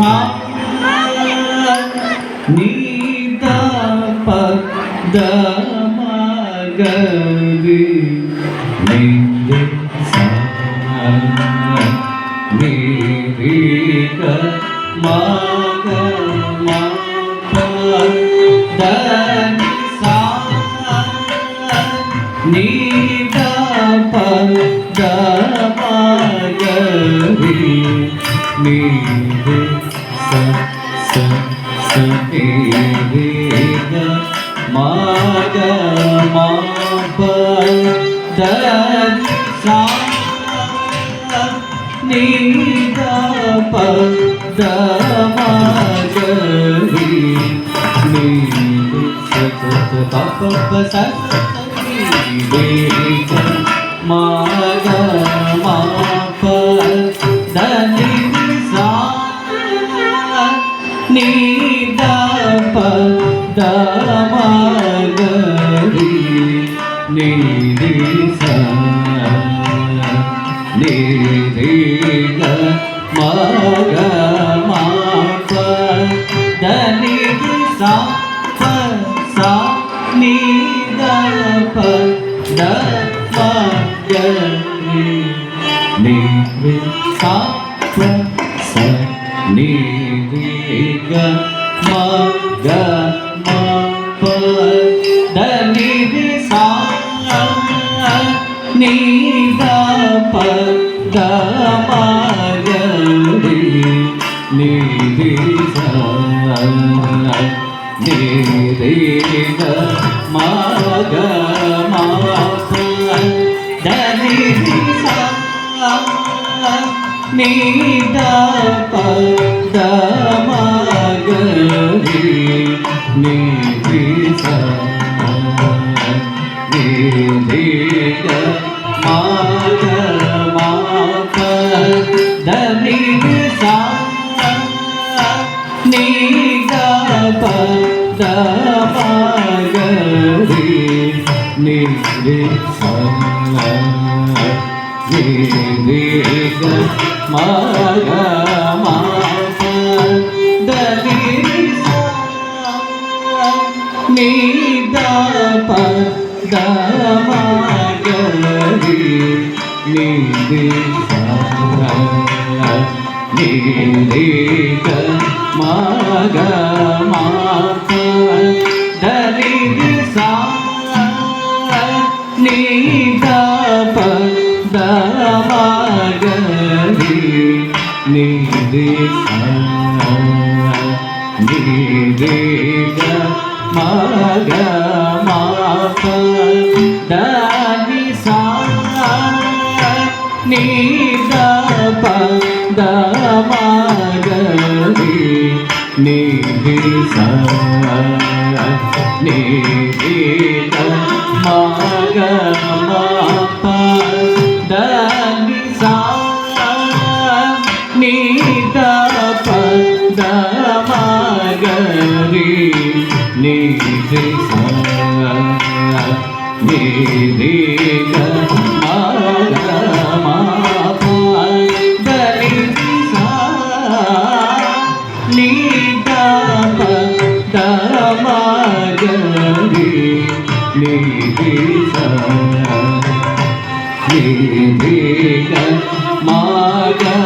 sa ni da pa da ma ga ri ni re sa ni re ga ma ga ma pa da ni sa ni da pa da ma ga ri ni re sa sa sa ni re ga ma ga ma pa da ni sa ni da pa da ma ga ri ni re sa sa sa pa pa sa ni re ga ma ga ma pa da ni sa ni da pa da ma ga ri ni re sa ni re ga ma ga ma pa da ni sa pa sa ni da pa da ma ga ri ni re sa pa sa ni re ga ma ga ma pa da ni sa ni da pa da ma ga ri ni re sa ni re ga ma ga ma pa da ni sa ni da pa da ma ga ri ni re sa ni re ga ma ga ma pa da ni sa ni da pa da ma ga ri ni re sa ni re ga ma ga ma pa da ni sa ni da pa da ma ga ri ni re sa ni re ga ma ga ma pa da ni sa ni da pa da ma ga ri ni re sa ni re ga ma ga ma pa da ni sa ni da pa da ma ga ri ni re sa ni re ga ma ga ma pa da ni sa ni da pa da ma ga ri ni re sa ni re ga ma ga ma pa da ni sa ni da pa da ma ga ri ni re sa ni re ga ma ga